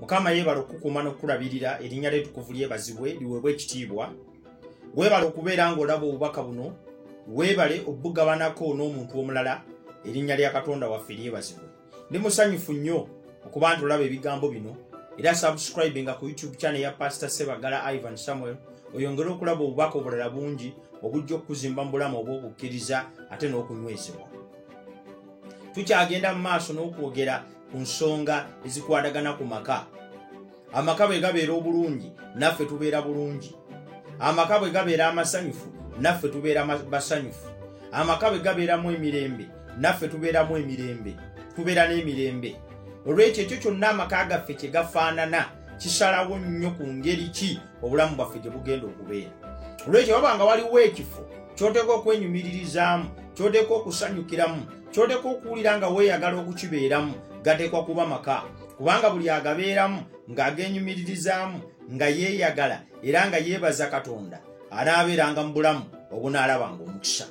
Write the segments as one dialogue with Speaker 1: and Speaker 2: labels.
Speaker 1: Mukama yeebala okukuuma n'okulabirira erinnya ly'ettukuvu lyebazibwe liweebwe ekitiibwa. Weebale okubeera ng'olaba obubaka buno, weebale obugabanako n'omuntu omulala, erinnya lya Katonda waffe lyebazibwe. Ndi musanyufu nnyo okuba nti olaba ebigambo bino, era subscribinga ku YouTube channel ya Pastor Sebagala Ivan Samuel, oyongere okulaba obubaka obulala bungi obujja okuzimba mu bulamu obw'okukkiriza ate n'okunywezebwa. Tukyagenda mu maaso n'okwogera ku nsonga ezikwatagana ku maka. Amaka bwe gabeera obulungi, naffe tubeera bulungi. Amaka bwe gabeera amasanyufu, naffe tubeera basanyufu. Amaka bwe gabeeramu emirembe, naffe tubeeramu emirembe. Tubeera n'emirembe. Olw'ekyo ekyo kyonna amaka gaffe kye gafaanana kisalawo nnyo ku ngeri ki obulamu bwaffe gye bugenda okubeera. Olw'ekyo wabanga waliwo ekifo ky'oteeka okwenyumiririzaamu, ky'oteeka okusanyukiramu, ky'oteeka okuwulira nga weeyagala okukibeeramu, gateekwa kuba maka. Kubanga buli agabeeramu ng'ageenyumiririzaamu, nga yeeyagala era nga yeebaza Katonda, anaabeeranga mu bulamu obunaalabanga omukisa.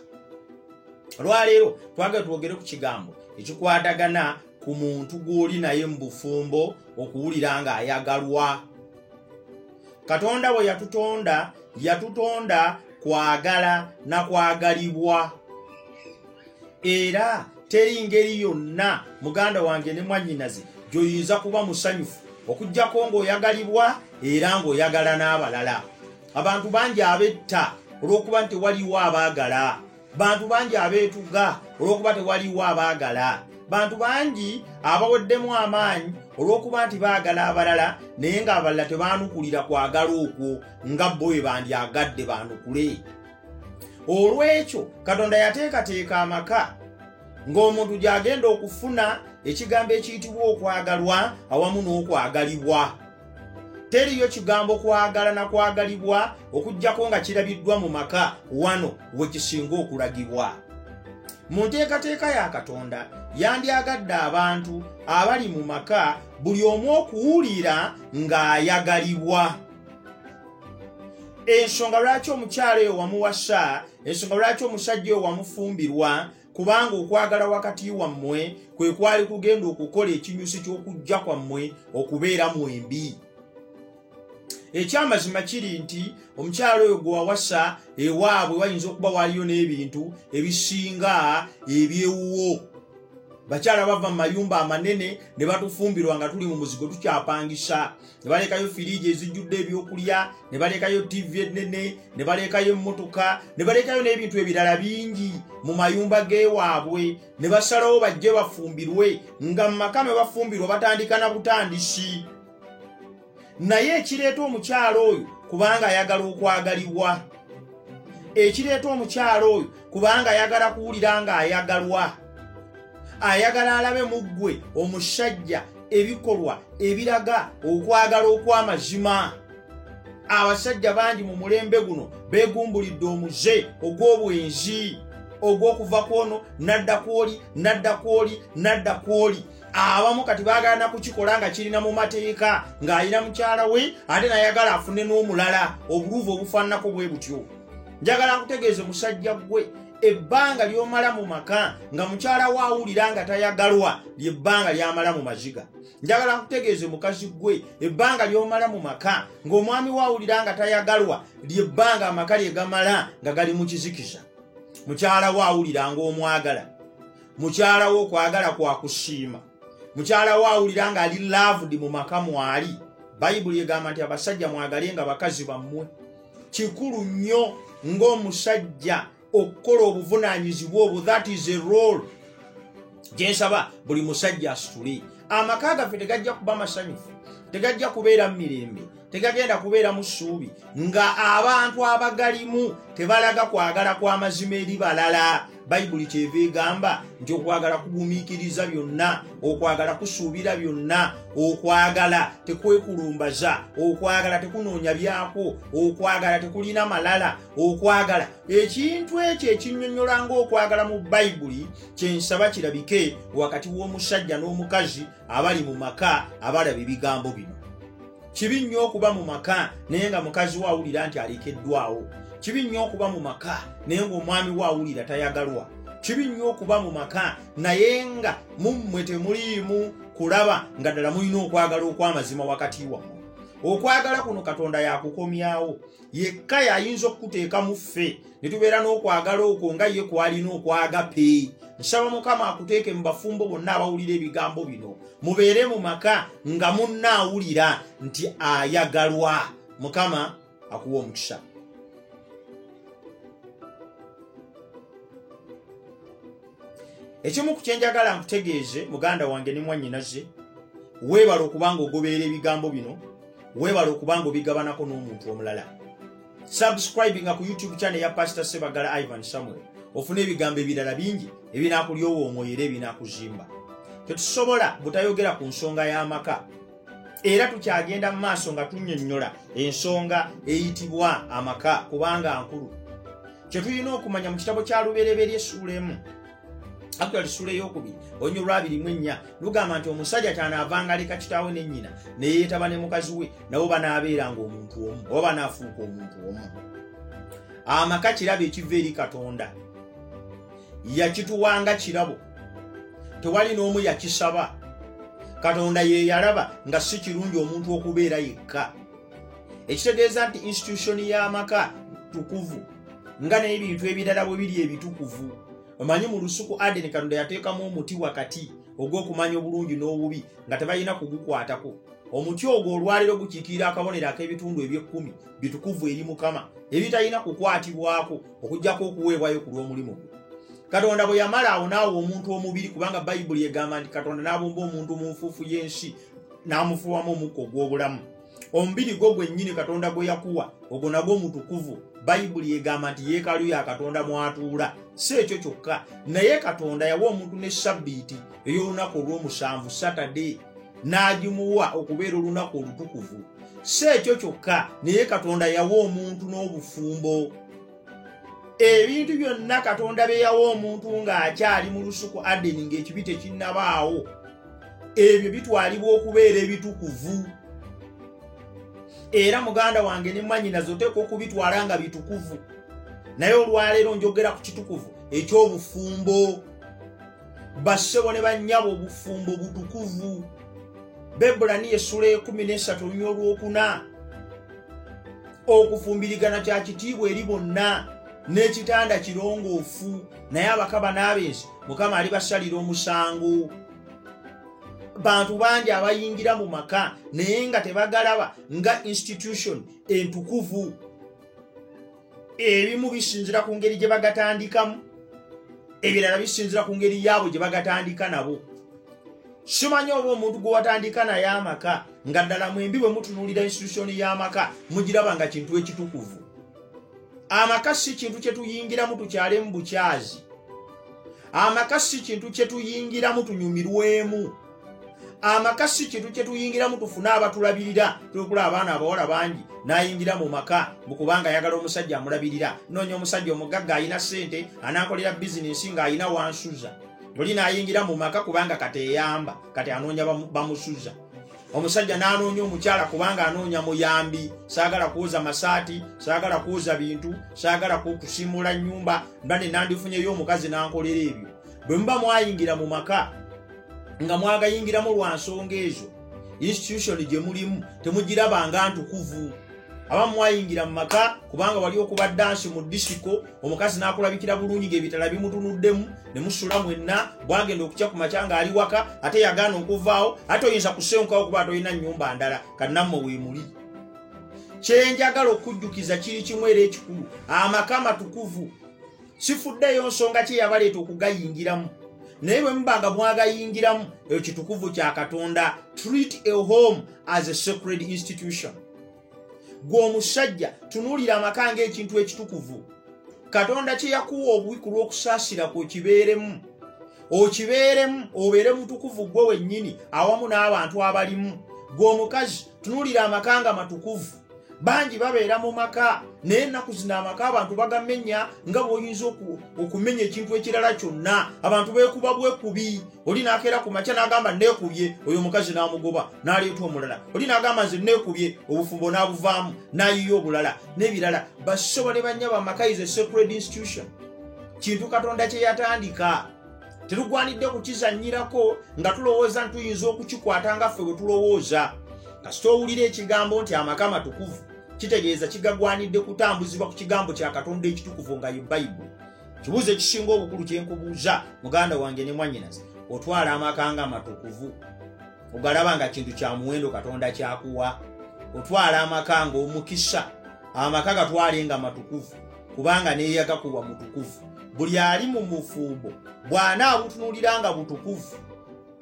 Speaker 1: Olwaleero twagala twogere ku kigambo ekikwatagana ku muntu gw'oli naye mu bufumbo okuwulira nga ayagalwa. Katonda bwe yatutonda kwagala na kwagalibwa. Era teri ngeri yonna muganda wange ne mwannyinaze gy'oyinza kuba musanyufu okuggyako ng'oyagalibwa era ng'oyagala n'abalala. Abantu bangi abetta olw'okuba nti tewaliwo abaagala. Bantu bangi abeetuga olw'okuba tewaliwo abaagala. Bantu bangi abaweddemu amaanyi olw'okuba nti baagala abalala naye ng'abalala tebaanukulira kwagala okwo nga bo bwe bandyagadde baanukule. Olw'ekyo Katonda yateekateeka amaka ng'omuntu gy'agenda okufuna ekigambo ekiyitibwa okwagalwa awamu n'okwagalibwa. Teriyo kigambo kwagala na kwagalibwa okuggyako nga kirabiddwa mu maka wano we kisinga okulagibwa. Mu nteekateeka ya Katonda yandyagadde abantu abali mu maka buli omu okuwulira ng'ayagalibwa. Ensonga lwaki omukyala oyo wamuwasa, ensonga lwaki omusajja oyo wamufumbirwa, kubanga okwagala wakati wammwe kwe kwali kugenda okukola ekinyusi ky'okujja kwammwe okubeera mwembi. Ekyamazima kiri nti omukyala oyo gwe wawasa ewaabwe wayinza okuba waliyo n'ebintu ebisinga ebyewuwo. Bakyala bava mu mayumba amanene ne batufumbirwa nga tuli mu muzigo tukyapangisa. Ne balekayo firiigi ezijjudde ebyokulya, ne balekayo TV ennene, ne balekayo emmotoka, ne balekayo n'ebintu ebirala bingi mu mayumba g'ewaabwe. Ne basalawo bajje bafumbirwe nga mu maka me bafumbirwa batandika na butandisi. Naye ekireeta omukyala oyo kubanga ayagala okwagalibwa. Ekireeta omukyala oyo kubanga ayagala kuwulira nga ayagalwa. Ayagala alabe mu ggwe omusajja ebikolwa ebiraga okwagala okw'amazima. Abasajja bangi mu mulembe guno beegumbulidde omuze ogw'obwenzi, ogw'okuva kwono nadda kwoli, nadda kwoli, nadda kwoli. Abamu kati baagala na kukikola nga kirina mu mateeka ng'ayina mukyala we ate nayagala afune n'omulala obuluvu obufaananako bwe butyo. Njagala nkutegeeze musajja gwe, ebbanga ly'omala mu maka nga mukyala we awulira nga tayagalwa ly'ebbanga ly'amala mu maziga. Njagala nkutegeeze mukazi gwe, ebbanga ly'omala mu maka ng'omwami we awulira nga tayagalwa ly'ebbanga amaka lye gamala nga gali mu kizikiza. Mukyala we awulira ng'omwagala. Mukyala we okwagala kwa kusiima. Mukyala we awulira nga ali loved mu maka mwali. Bayibuli egamba nti abasajja mwagalenga bakazi bammwe. Kikulu nnyo ng'omusajja okukola obuvunaanyizibwa obwo. That is a role gye nsaba buli musajja asitule. Amaka gaffe tegajja kuba masanyufu, tegajja kubeera mu mirembe, tegagenda kubeera mu ssuubi nga abantu abagalimu tebalaga kwagala kw'amazima eri balala. Bayibuli kyeva egamba nti okwagala kugumiikiriza byonna, okwagala kusuubira byonna, okwagala tekwekulumbaza, okwagala tekunoonya byako, okwagala tekulina malala, okwagala. Ekintu ekyo ekinnyonnyola ng'okwagala mu Bayibuli kyensaba kirabike wakati w'omusajja n'omukazi abali mu maka abalaba ebigambo bino. Kibi nnyo okuba mu maka naye nga mukazi we awulira nti alekeddwawo. Kibi nnyo okuba mu maka naye ng'omwami we awulira tayagalwa. kibi nnyo okuba mu maka naye nga mummwe temuliimu kulaba nga ddala mulina okwagala okw'amazima wakati wammwe. Okwagala kuno Katonda yakukomyawo, yekka yayinza okukuteeka mu ffe ne tubeera n'okwagala okwo nga ye kwalina okwagape. Nsaba Mukama akuteeke mu bafumbo bonna abawulira ebigambo bino, mubeere mu maka nga munnaawulira nti ayagalwa. Mukama akuwa omukisa. Ekimu ku kyenjagala nkutegeeze muganda wange ne mwannyinaze, weebala okubanga ogoberera ebigambo bino, weebala okubanga obigabanako n'omuntu omulala. Subscribinga ku YouTube channel ya Pastor Sebagala Ivan Samuel ofune ebigambo ebirala bingi ebinaakulyowa omwoyo era ebinaakuzimba. Tetusobola butayogera ku nsonga y'amaka, era tukyagenda mu maaso nga tunnyonnyola ensonga eyitibwa amaka kubanga nkulu. Kye tulina okumanya mu kitabo kya Lubereberye Ssuula 1 actually Ssuula 2 Olunyiriri 24 lugamba nti omusajja kyanaavanga aleka kitaawe ne nnyina ne yeetaba ne mukazi we, nabo banaabeeranga omuntu omu oba banaafuuka omuntu omu. Amaka kirabo ekiva eri Katonda, yakituwanga kirabo, tewali n'omu yakisaba. Katonda ye yalaba nga si kirungi omuntu okubeera yekka. Ekitegeeza nti institution y'amaka tukuvu nga n'ebintu ebirala bwe biri ebitukuvu. Omanyi mu lusuku Adeni Katonda yateekamu omuti wakati ogw'okumanya obulungi n'obubi nga tebalina kugukwatako. Omuti ogwo olwaleero gukiikirira akabonero ak'ebitundu eby'ekkumi bitukuvu eri Mukama ebitalina kukwatibwako okuggyako okuweebwayo ku lw'omulimu gwe. Katonda bwe yamala awo n'awa omuntu omubiri, kubanga Bayibuli egamba nti Katonda n'abumba omuntu mu nfuufu y'ensi n'amufuuwamu omukka ogw'obulamu. Omubiri gwo gwennyini Katonda gwe yakuwa ogwo nagwo mutukuvu. Bayibuli egamba nti yeekaalu ya Katonda mwatuula. Si ekyo kyokka, naye Katonda yawa omuntu ne Sabbiiti ey'olunaku olw'omusanvu, Saturday, n'agimuwa okubeera olunaku olutukuvu. Si ekyo kyokka, naye Katonda yawa omuntu n'obufumbo. Ebintu byonna Katonda bye yawa omuntu ng'akyali mu lusuku Adeni ng'ekibi tekinnabaawo, ebyo bitwalibwa okubeera ebitukuvu. Era muganda wange ne mwannyinaze oteekwa okubitwala nga bitukuvu. Naye olwaleero njogera ku kitukuvu eky'obufumbo. Bassebo ne bannyabo obufumbo butukuvu. Bebulaniya Ssuula 13 Olunyiriri 4 okufumbirigana kya kitiibwa eri bonna n'ekitanda kirongoofu, naye abakaba n'abensi Mukama alibasalira omusango. Bantu bangi abayingira mu maka naye nga tebagalaba nga institution entukuvu. Ebimu bisinzira ku ngeri gye bagatandikamu, ebirala bisinzira ku ngeri yaabo gye bagatandika nabo. Simanyi oba omuntu gwe watandika naye amaka nga ddala mwembi bwe mutunuulira institution y'amaka mugiraba nga kintu ekitukuvu. Amaka si kintu kye tuyingiramu tukyalemu bukyazi. Amaka si kintu kye tuyingiramu tunyumirwemu. Amaka si kintu kye tuyingiramu tufune abatulabirira. Tukula abaana abawala bangi n'ayingira mu maka kubanga ayagala omusajja amulabirira. Noonya omusajja omugagga alina ssente anaakolera bizinesi ng'alina wansuza. Oli n'ayingira mu maka kubanga kati eyamba, kati anoonya bamusuza. Omusajja n'anoonya omukyala kubanga anoonya muyambi. Saagala kuuza masaati, saagala kuuza bintu, saagala kusimula nnyumba, mbadde nandifunyeyo omukazi n'ankolera ebyo. Bwe muba mwayingira mu maka nga mwagayingiramu lwa nsonga ezo, institution gye mulimu temugirabanga ntukuvu. Abamu mwayingira mu maka kubanga wali okuba dansi mu disiko, omukazi n'akulabikira bulungi ng'ebitala bimutunuddemu, ne musula mwenna, bwagenda okukya ku makya ng'ali waka, ate yagaana okuvaawo, ate oyinza kusengukawo kuba tolina nnyumba ndala, kannammwe weemuli. Kyenjagala okujjukiza kiri kimu era ekikulu, amaka matukuvu. Sifuddeyo nsonga kye yabaleeta okugayingiramu, naye bwe mubanga mwagayingiramu ekyo kitukuvu kya Katonda. Treat a home as a sacred institution. Gwe omusajja tunuulira amaka ng'ekintu ekitukuvu. Katonda kye yakuwa obuwi ku lw'okusaasira kwe okibeeremu, obeere mutukuvu gwe wennyini awamu n'abantu abalimu. Gwe omukazi tunuulira amaka nga matukuvu. Bangi babeera mu maka naye ennaku zino amaka abantu bagamenya nga bw'oyinza okumenya ekintu ekirala kyonna. Abantu beekuba bwekubi. Oli n'akeera ku makya n'agamba neekubye, oyo omukazi n'amugoba n'aleeta omulala. Oli n'agamba nze neekubye, obufumbo n'abuvaamu n'ayiyo obulala n'ebirala. Basobole bannya bamaka is a sacred institution. kintu Katonda kye yatandika. Terugwanidde kukizannyirako nga tulowooza tuyinza okukikwata nga ffe bwe tulowooza. Kasita owulira ekigambo nti amaka matukuvu, kitegeeza kigagwanidde kutambuzibwa ku kigambo kya Katonda ekitukuvu nga ye Bayibuli. Kibuuzo ekisinga obukulu kye nkubuuza muganda wange ne mwannyinaze, otwala amaka nga matukuvu ogalaba nga kintu kya muwendo Katonda kyakuwa? Otwala amaka nga omukisa, amaka gatwale nga matukuvu kubanga neeye yagakuwa mutukuvu. Buli ali mu mufumbo bw'anaabutunuulira nga butukuvu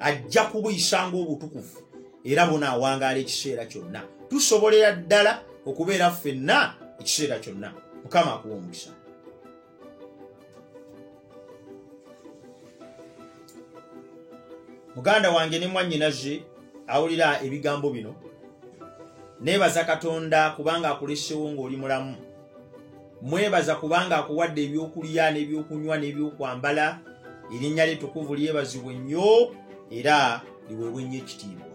Speaker 1: ajja kubuyisanga obutukuvu era bunaawangaala ekiseera kyonna. Tusobolera ddala okubeera ffenna ekiseera kyonna. Mukama akuwa omukisa. Muganda wange ne mwannyinaze awulira ebigambo bino, neebaza Katonda kubanga akulesewo ng'oli mulamu. Mwebaza kubanga akuwadde ebyokulya n'ebyokunywa n'ebyokwambala. Erinnya lye ttukuvu lyebazibwe nnyo era liweebwe nnyo ekitiibwa.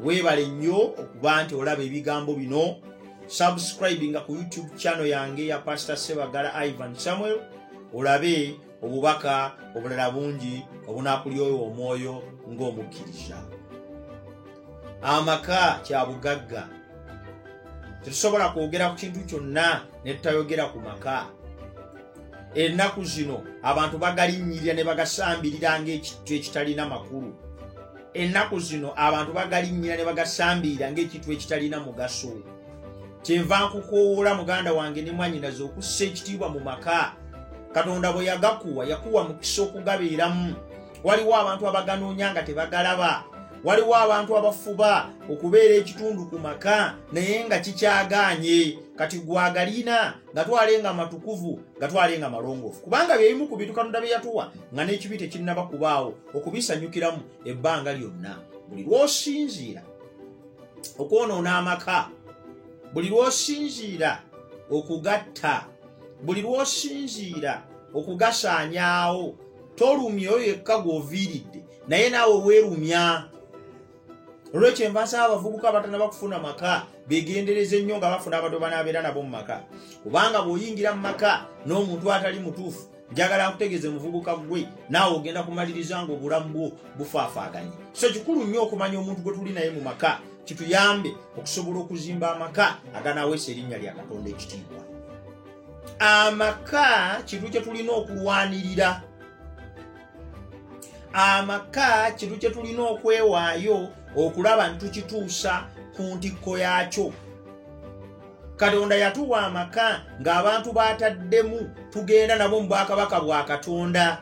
Speaker 1: Weebale nnyo okuba nti olaba ebigambo bino. Subscribinga ku YouTube channel yange ya Pastor Sebagala Ivan Samuel, olabe obubaka obulala bungi obunaakulyoyo omwoyo ng'omukkiriza. Amaka kya bugagga. Tetusobola kwogera ku kintu kyonna ne tutayogera ku maka. Ennaku zino abantu bagalinnyirira ne bagasambirira ng'ekintu ekitalina makulu. Ennaku zino abantu bagalinnyira ne bagasambirira ng'ekintu ekitalina mugaso. Kyenva nkukoola muganda wange ne mwannyinaze okussa ekitiibwa mu maka. Katonda bwe yagakuwa yakuwa mukisa okugabeeramu. Waliwo abantu abaganoonya nga tebagalaba. Waliwo abantu abafuba okubeera ekitundu ku maka naye nga kikyagaanye. Kati gwagalina gatwale nga matukuvu, gatwale nga malongoofu. Kubanga byebimu ku bintu Katonda bye yatuwa nga n'ekibi tekinnaba kubaawo okubisanyukiramu ebbanga lyonna. Buli lw'osinziira okwonoona amaka, buli lw'osinziira okugatta, buli lw'osinziira okugasaanyaawo, tolumya oyo yekka gw'oviiridde naye naawe weerumya. Olwekyo enva nsaba abavubuka abatanaba kufuna maka beegendereze nnyo nga bafuna abantu banaabeera nabo mu maka. Kubanga bw'oyingira mu maka n'omuntu atali mutuufu, njagala nkutegeeze muvubuka gwe naawe ogenda kumaliriza nga obulamu bwo bufaafaaganye. So kikulu nnyo okumanya omuntu gwe tuli naye mu maka, kituyambe okusobola okuzimba amaka aganaaweesa erinnya lya Katonda ekitiibwa. Amaka kintu kye tulina okulwanirira. Amaka kintu kye tulina okwewaayo okulaba ntukituusa ku ntikko yaakyo. Katonda yatuwa amaka ng'abantu baataddemu tugenda nabo mu bwakabaka bwa Katonda.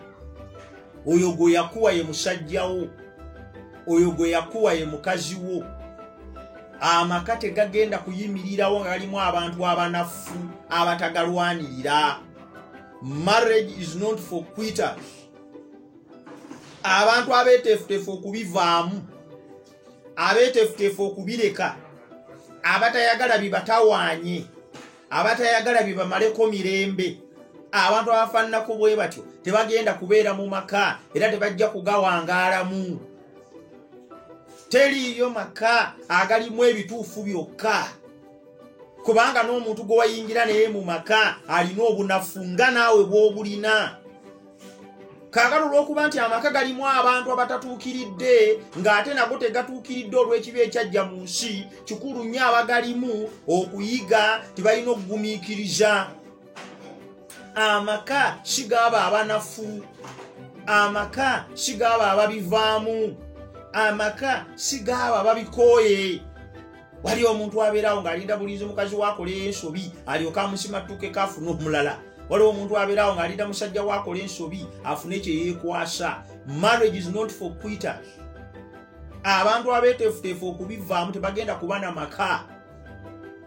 Speaker 1: Oyo gwe yakuwa ye musajjawo, oyo gwe yakuwa ye mukazi wo. Amaka tegagenda kuyimirirawo nga galimu abantu abanafu abatagalwanirira. Marriage is not for quitters. Abantu abeeteefuteefu okubivaamu, abeeteefuteefu okubireka, abatayagala bibatawaanye, abatayagala bibamaleko mirembe, abantu abafaananako bwe batyo tebagenda kubeera mu maka era tebajja kugawangaalamu. Teriiyo maka agalimu ebituufu byokka, kubanga n'omuntu gwe wayingira naye mu maka alina obunafu nga naawe bw'obulina. Kaakano olw'okuba nti amaka galimu abantu abatatuukiridde ng'ate nago tegatuukiridde olw'ekibi ekyajja mu nsi, kikulu nnyo abagalimu okuyiga tebalina okugumiikiriza. Amaka si gaabo abanafu, amaka si gaabo ababivaamu, amaka si gaabo ababikooye. Wali omuntu abeerawo ng'alinda buliizi mukazi waakola ensobi alyoke amusimattukeko afune omulala. Waliwo omuntu abeerawo ng'alinda musajja waakola ensobi afune kye yeekwasa. Marriage is not for quitters. Abantu abeeteefuteefu okubivaamu tebagenda kuba na maka.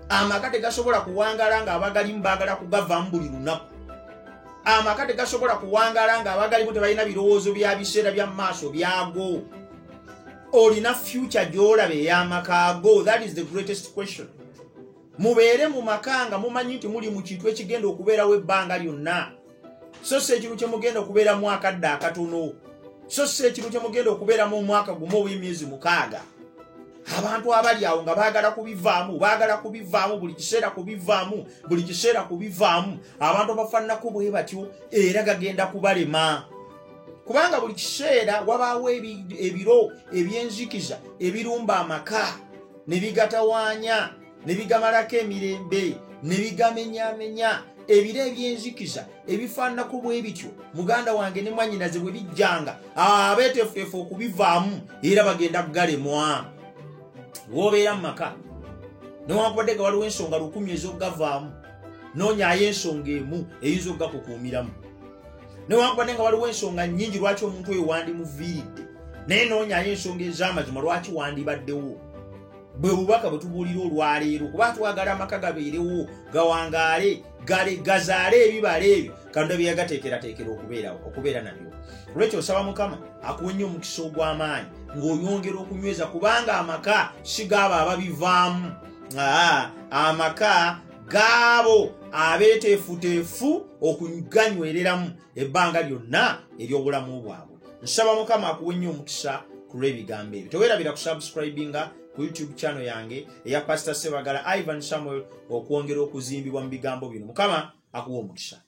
Speaker 1: Amaka tegasobola kuwangaala ng'abagalimu baagala kugavaamu buli lunaku. Amaka tegasobola kuwangaala ng'abagalimu tebalina birowoozo bya biseera bya maaso byago. Olina future gy'olaba ey'amaka ago? That is the greatest question. Mubeere mu maka nga mumanyi nti muli mu kintu ekigenda okubeerawo ebbanga lyonna. So si ekintu kye mugenda okubeeramu akadde akatono. So si ekintu kye mugenda okubeeramu omwaka gumu oba emyezi 6. abantu abali awo nga baagala kubivaamu buli kiseera kubivaamu abantu bafaananako bwe batyo era gagenda kubalema kubanga buli kiseera wabaawo ebiro ebyenzikiza ebirumba amaka ne bigatawaanya ne bigamalako emirembe ne bigamenyamenya ebiro ebyenzikiza ebifaananako bwe bityo muganda wange ne mwannyinaze bwe bijjanga abeeteefuteefu okubivaamu era bagenda kugalemwa wobeera mu maka newankubadde nga waliwo ensonga 10 ez'okugavaamu noonyaayo ensonga emu eyinza okugakukuumiramu newankubadde nga waliwo ensonga nnyingi lwaki omuntu oyo wandimuviiridde naye noonyaayo ensonga ez'amazima lwaki wandibaddewo bwe bubaka bwe tubuulira olwaleero kuba twagala amaka gabeerewo gawangaale gazaale ebibala ebyo katonda bye yagateekerateekera okubeera nabyo olwekyo osaba mukama akuwe nnyo omukisa ogw'amaanyi ng'oyongera okunyweza kubanga amaka si gaabo ababivaamu amaka gaabo abeeteefuteefu okuganywereramu ebbanga lyonna ery'obulamu bwabwe. Nsaba mukama akuwe nnyo omukisa ku lw'ebigambo ebyo. Teweerabira kusubscribinga ku YouTube channel yange eya Pastor Sebagala Ivan Samuel okwongera okuzimbibwa mu bigambo bino. Mukama akuwe omukisa.